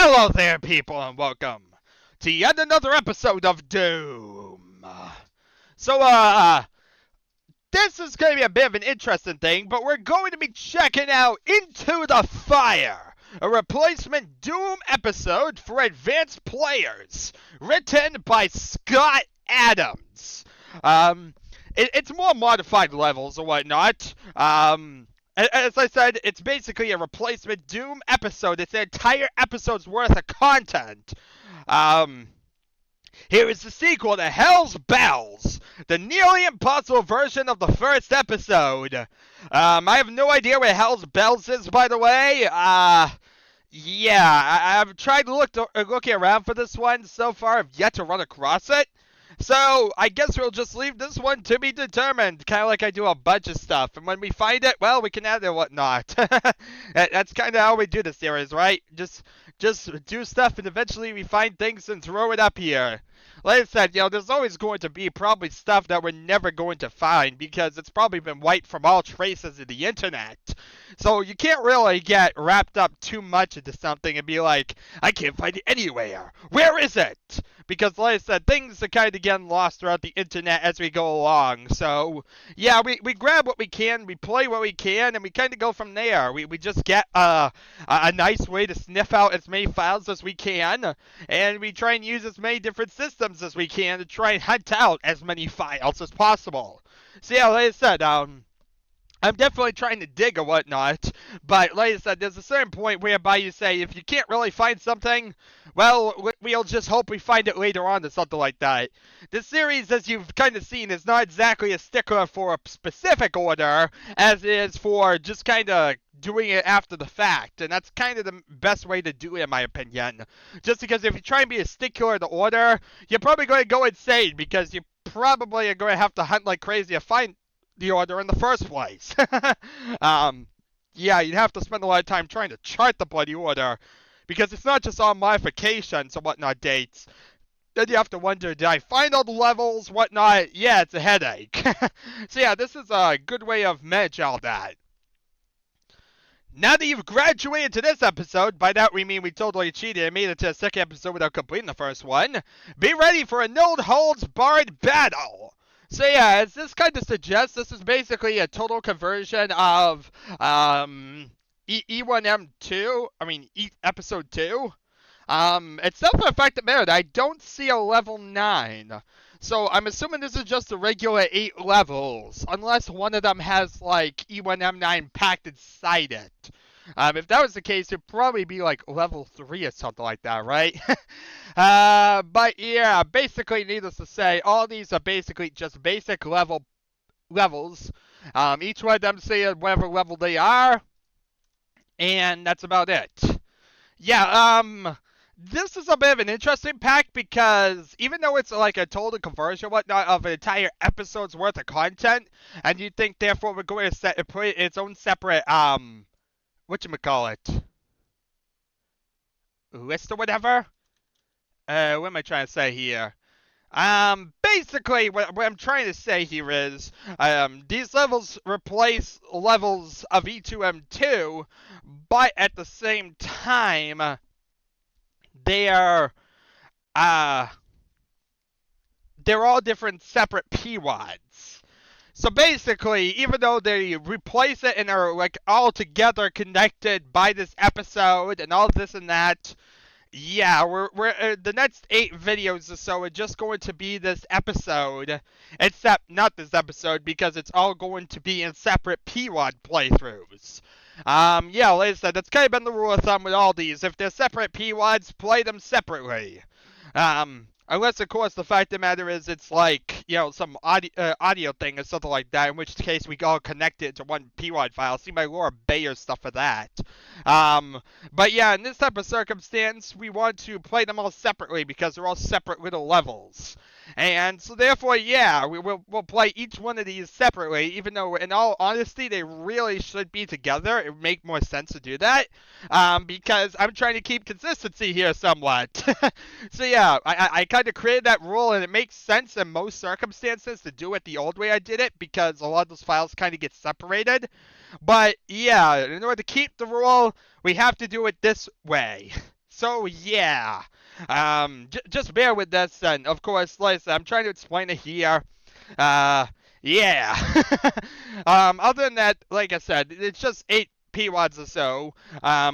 Hello there, people, and welcome to yet another episode of Doom. So, this is going to be a bit of an interesting thing, but we're going to be checking out Into the Fire, a replacement Doom episode for advanced players, written by Scott Adams. It's more modified levels or whatnot. As I said, it's basically a replacement Doom episode. It's an entire episode's worth of content. Here is the sequel to Hell's Bells, the nearly impossible version of the first episode. I have no idea where Hell's Bells is, by the way. I've tried looking around for this one. So far, I've yet to run across it. So, I guess we'll just leave this one to be determined, kind of like I do a bunch of stuff. And when we find it, well, we can add it and whatnot. That's kind of how we do the series, right? Just do stuff and eventually we find things and throw it up here. Like I said, there's always going to be probably stuff that we're never going to find because it's probably been wiped from all traces of the internet. So you can't really get wrapped up too much into something and be like, I can't find it anywhere. Where is it? Because, like I said, things are kind of getting lost throughout the internet as we go along. So, yeah, we grab what we can, we play what we can, and we kind of go from there. We just get a nice way to sniff out as many files as we can, and we try and use as many different systems as we can to try and hunt out as many files as possible. So, yeah, like I said, I'm definitely trying to dig or whatnot, but like I said, there's a certain point whereby you say, if you can't really find something, well, we'll just hope we find it later on or something like that. This series, as you've kind of seen, is not exactly a stickler for a specific order, as it is for just kind of doing it after the fact, and that's kind of the best way to do it, in my opinion. Just because if you try and be a stickler to order, you're probably going to go insane, because you probably are going to have to hunt like crazy to find the order in the first place. Yeah, you'd have to spend a lot of time trying to chart the bloody order, because it's not just all modifications and whatnot dates. Then you have to wonder, did I find all the levels, whatnot? Yeah, it's a headache. So yeah, this is a good way of managing all that. Now that you've graduated to this episode, by that we mean we totally cheated and made it to the second episode without completing the first one, be ready for a no-holds-barred battle. So yeah, as this kind of suggests, this is basically a total conversion of episode 2. Except for the fact that man, I don't see a level 9. So I'm assuming this is just a regular 8 levels, unless one of them has like E1M9 packed inside it. If that was the case, it'd probably be like level 3 or something like that, right? But yeah, basically, needless to say, all these are basically just basic levels. Each one of them say whatever level they are, and that's about it. Yeah, this is a bit of an interesting pack because even though it's like a total conversion or whatnot of an entire episode's worth of content, and you think therefore we're going to put its own separate whatchamacallit, list or whatever? What am I trying to say here? Basically, what I'm trying to say here is, these levels replace levels of E2M2, but at the same time, they're all different separate PWADs. So basically, even though they replace it and are like all together connected by this episode and all this and that, yeah, we're the next 8 videos or so are just going to be this episode, except not this episode because it's all going to be in separate PWAD playthroughs. Yeah, like I said, that's kind of been the rule of thumb with all these. If they're separate PWADs, play them separately. Unless, of course, the fact of the matter is it's like, some audio thing or something like that, in which case we all connect it to one PWAD file. See my Laura Bayer stuff for that. But yeah, in this type of circumstance, we want to play them all separately because they're all separate little levels. And so therefore, yeah, we'll play each one of these separately, even though in all honesty, they really should be together. It would make more sense to do that, because I'm trying to keep consistency here somewhat. So yeah, I kind of created that rule, and it makes sense in most circumstances to do it the old way I did it, because a lot of those files kind of get separated. But yeah, in order to keep the rule, we have to do it this way. So yeah. Just bear with this, and of course, like I said, I'm trying to explain it here. Uh, yeah. Other than that, like I said, it's just 8 PWADs or so,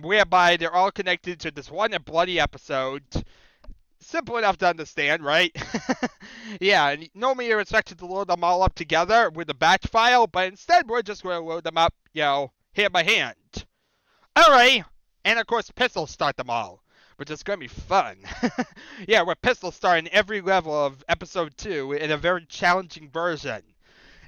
whereby they're all connected to this one bloody episode. Simple enough to understand, right? Yeah, and normally you're expected to load them all up together with a batch file, but instead we're just going to load them up, hand by hand. Alright, and of course pistol start them all, which is going to be fun. Yeah, we're pistol starting every level of episode 2 in a very challenging version.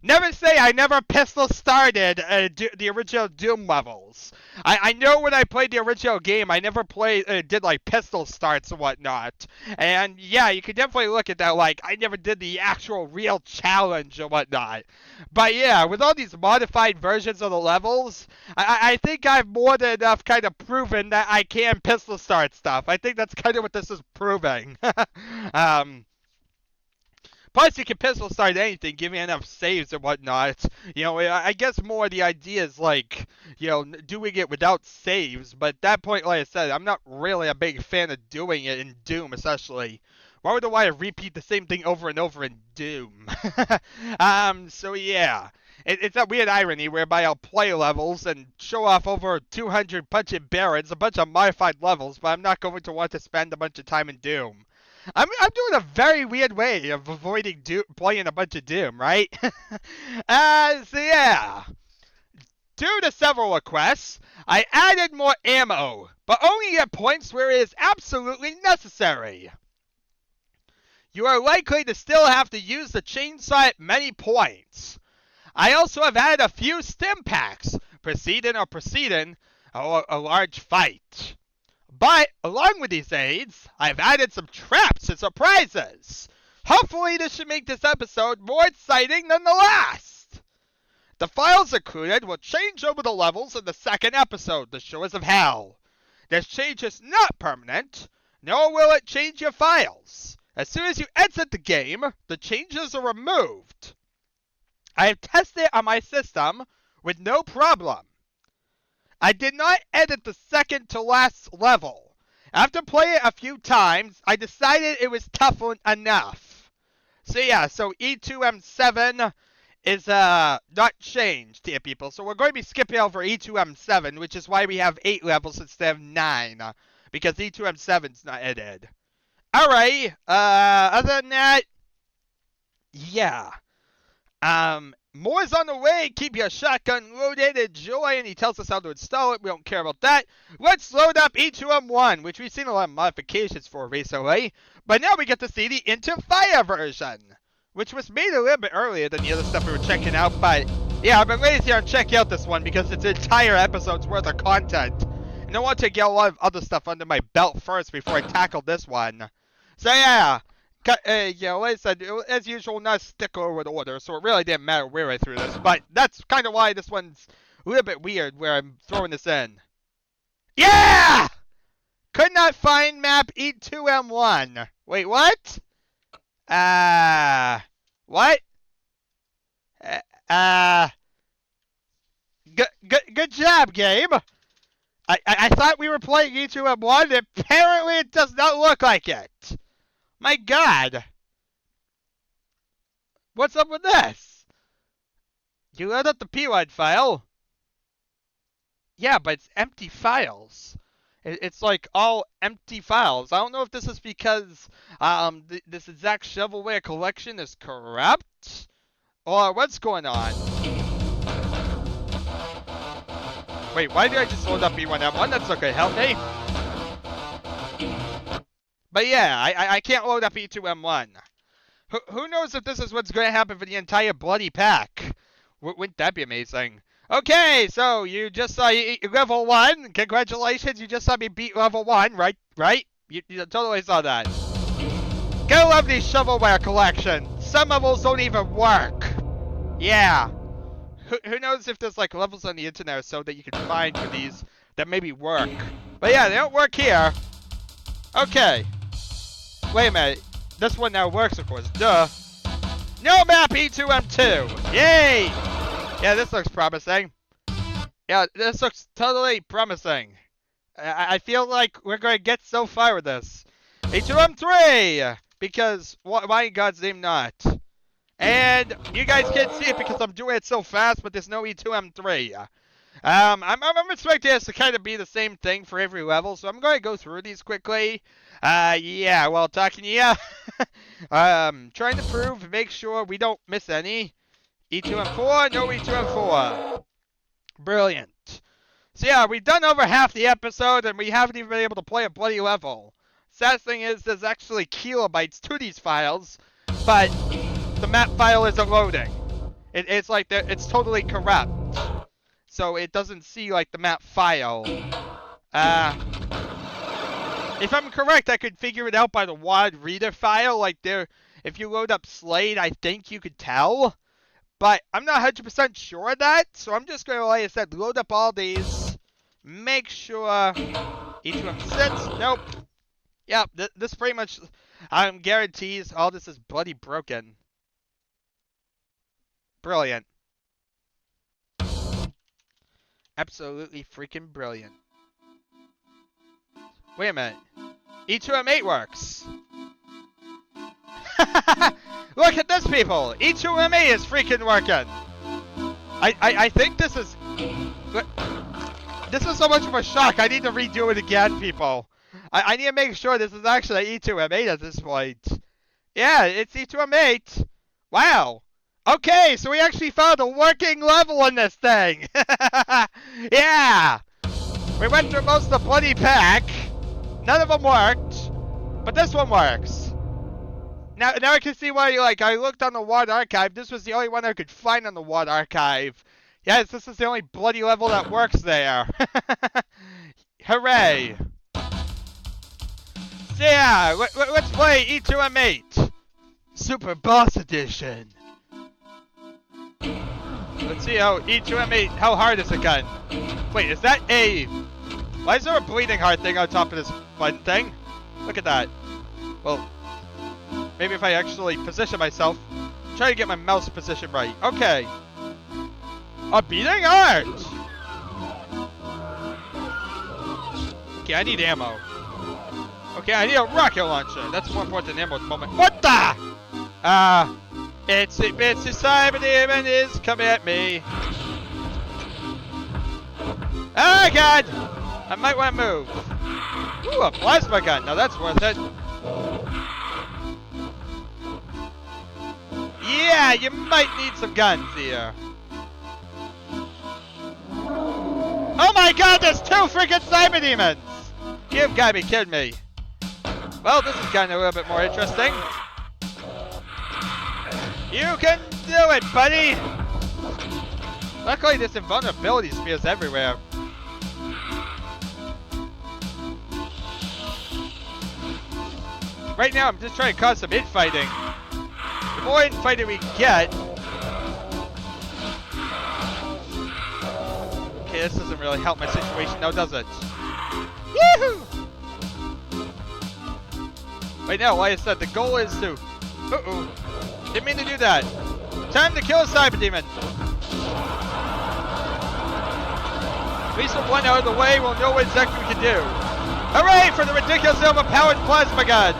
Never say I never pistol started the original Doom levels. I know when I played the original game, I never did like pistol starts and whatnot. And yeah, you can definitely look at that like I never did the actual real challenge and whatnot. But yeah, with all these modified versions of the levels, I think I've more than enough kind of proven that I can pistol start stuff. I think that's kind of what this is proving. Plus, you can pistol start anything, give me enough saves and whatnot. I guess more the idea is like, doing it without saves. But at that point, like I said, I'm not really a big fan of doing it in Doom, especially. Why would I want to repeat the same thing over and over in Doom? So yeah. It's a weird irony whereby I'll play levels and show off over 200 punch-in barons, a bunch of modified levels, but I'm not going to want to spend a bunch of time in Doom. I'm doing a very weird way of avoiding playing a bunch of Doom, right? So yeah. Due to several requests, I added more ammo, but only at points where it is absolutely necessary. You are likely to still have to use the chainsaw at many points. I also have added a few stim packs, preceding a large fight. But, along with these aids, I've added some traps and surprises. Hopefully this should make this episode more exciting than the last. The files included will change over the levels in the second episode, The Shores of Hell. This change is not permanent, nor will it change your files. As soon as you exit the game, the changes are removed. I have tested it on my system with no problem. I did not edit the second to last level. After playing it a few times, I decided it was tough enough. So yeah, so E2M7 is not changed here, people. So we're going to be skipping over E2M7, which is why we have 8 levels instead of 9. Because E2M7's not edited. Alright, other than that, yeah. More is on the way. Keep your shotgun loaded. Enjoy. And he tells us how to install it. We don't care about that. Let's load up E2M1, which we've seen a lot of modifications for recently. But now we get to see the Into Fire version, which was made a little bit earlier than the other stuff we were checking out. But yeah, I've been lazy on checking out this one because it's an entire episode's worth of content. And I want to get a lot of other stuff under my belt first before I tackle this one. So yeah. Like I said, as usual, not a stickler with order, so it really didn't matter where I threw this. But that's kind of why this one's a little bit weird where I'm throwing this in. Yeah! Could not find map E2M1. Wait, what? What? Good job, game. I thought we were playing E2M1, and apparently it does not look like it. My God! What's up with this? You load up the PWAD file? Yeah, but it's empty files. It's like all empty files. I don't know if this is because this exact shovelware collection is corrupt, or what's going on. Wait, why did I just load up E1M1? That's okay, help me. But yeah, I can't load up E2M1. Who knows if this is what's going to happen for the entire bloody pack? Wouldn't that be amazing? Okay, so you just saw level 1. Congratulations, you just saw me beat level 1, right? You totally saw that. Gotta love these shovelware collections. Some levels don't even work. Yeah. Who knows if there's like levels on the internet or so that you can find for these that maybe work. But yeah, they don't work here. Okay. Wait a minute. This one now works, of course. Duh. No map E2M2. Yay! Yeah, this looks promising. Yeah, this looks totally promising. I feel like we're going to get so far with this. H2M3! Because, why in God's name not? And you guys can't see it because I'm doing it so fast, but there's no E2M3. I'm expecting this to kind of be the same thing for every level, so I'm going to go through these quickly. Yeah, well, talking to you. Trying to make sure we don't miss any. E2M4, no E2M4. Brilliant. So yeah, we've done over half the episode, and we haven't even been able to play a bloody level. Sad thing is, there's actually kilobytes to these files, but the map file isn't loading. It's like it's totally corrupt. So it doesn't see like the map file. If I'm correct, I could figure it out by the WAD reader file. Like if you load up Slade, I think you could tell. But I'm not 100% sure of that. So I'm just going to, like I said, load up all these. Make sure each of them sits. Nope. Yep, this pretty much, guarantees all this is bloody broken. Brilliant. Absolutely freaking brilliant. Wait a minute. E2M8 works. Look at this, people. E2M8 is freaking working. I think this is... This is so much of a shock. I need to redo it again, people. I need to make sure this is actually E2M8 at this point. Yeah, it's E2M8. Wow. Okay, so we actually found a working level in this thing. Yeah. We went through most of the bloody pack. None of them worked. But this one works. Now I can see why, like, I looked on the WAD archive. This was the only one I could find on the WAD archive. Yes, this is the only bloody level that works there. Hooray. So yeah, let's play E2M8. Super Boss Edition. Let's see how E2M8, how hard is it gun? Wait, is that a... Why is there a bleeding heart thing on top of this button thing? Look at that. Well, maybe if I actually position myself. Try to get my mouse position right. Okay. A beating heart! Okay, I need ammo. Okay, I need a rocket launcher. That's more important than ammo at the moment. What the? Itsy bitsy Cyberdemon is coming at me. Oh god! I might want to move. Ooh, a plasma gun. Now that's worth it. Yeah, you might need some guns here. Oh my god, there's 2 freaking Cyberdemons! You've gotta be kidding me. Well, this is kind of a little bit more interesting. You can do it, buddy! Luckily, there's invulnerability spears everywhere. Right now, I'm just trying to cause some infighting. The more infighting we get... Okay, this doesn't really help my situation now, does it? Yahoo! Wait, no, like I said, the goal is to... Uh-oh. Didn't mean to do that. Time to kill a Cyberdemon. At least with one out of the way, we'll know what exactly we can do. Hooray for the ridiculously overpowered plasma gun!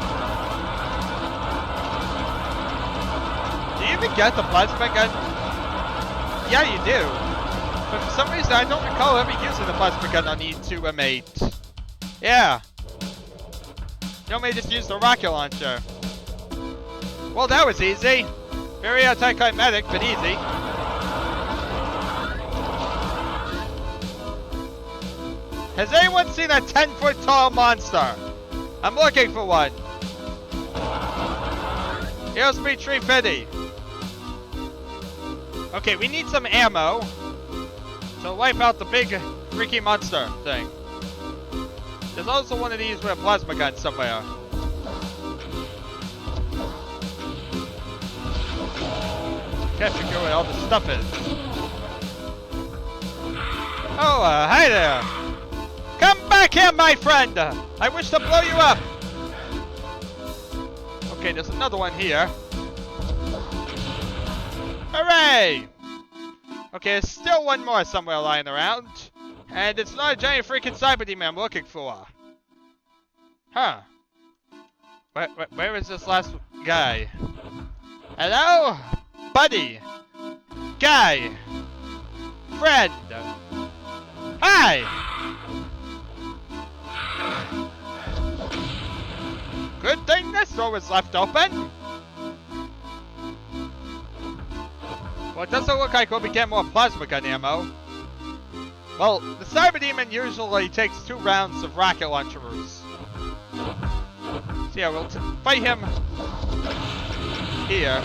Do you even get the plasma gun? Yeah, you do. But for some reason, I don't recall ever using the plasma gun on E2M8. Yeah. Normally just use the rocket launcher. Well, that was easy. Very anticlimactic, but easy. Has anyone seen a 10-foot tall monster? I'm looking for one. Here's me 350. Okay, we need some ammo to wipe out the big freaky monster thing. There's also one of these with a plasma gun somewhere. Can't figure out what all this stuff is. Oh, hi there. Come back here, my friend. I wish to blow you up. Okay, there's another one here. Hooray! Okay, there's still one more somewhere lying around. And it's not a giant freaking Cyberdemon I'm looking for. Huh. Where is this last guy? Hello? Buddy. Guy. Friend. Hi! Good thing this door was left open. Well, it doesn't look like we'll be getting more plasma gun ammo. Well, the Cyberdemon usually takes 2 rounds of rocket launchers. So yeah, we'll fight him here.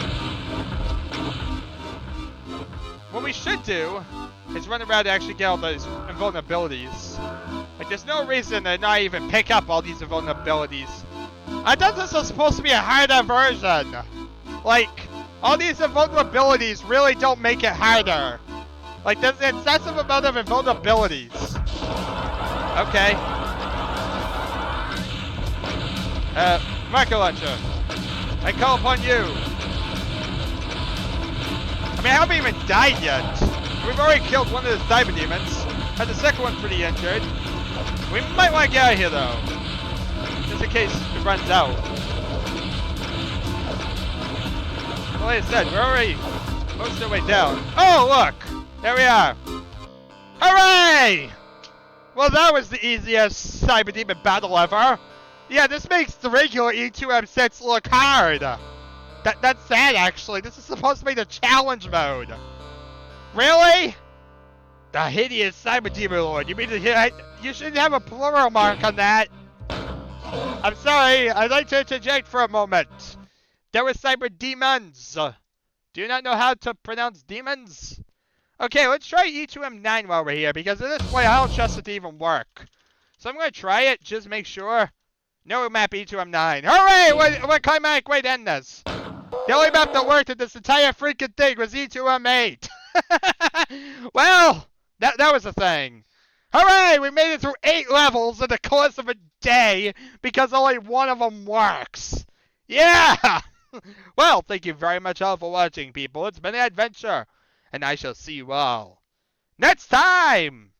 What we should do is run around and actually get all those invulnerabilities. Like, there's no reason to not even pick up all these invulnerabilities. I thought this was supposed to be a harder version. Like, all these invulnerabilities really don't make it harder. Like, there's an excessive amount of invulnerabilities. Okay. Rocket launcher. I call upon you. I mean, I haven't even died yet. We've already killed one of the Cyberdemons, and the second one's pretty injured. We might want to get out of here, though. Just in case it runs out. Well, like I said, we're already most of the way down. Oh, look! There we are. Hooray! Well, that was the easiest Cyberdemon battle ever. Yeah, this makes the regular E2M6 look hard. That's sad, actually. This is supposed to be the challenge mode. Really? The hideous Cyberdemon Lord. You mean you shouldn't have a plural mark on that. I'm sorry. I'd like to interject for a moment. There were Cyberdemons. Do you not know how to pronounce demons? Okay, let's try E2M9 while we're here, because at this point, I don't trust it to even work. So I'm going to try it, just make sure. No map E2M9. Hooray! What climatic way to end this? The only map that worked in this entire freaking thing was E2M8. Well, that was a thing. Hooray! We made it through 8 levels in the course of a day because only one of them works. Yeah! Well, thank you very much all for watching, people. It's been an adventure, and I shall see you all next time!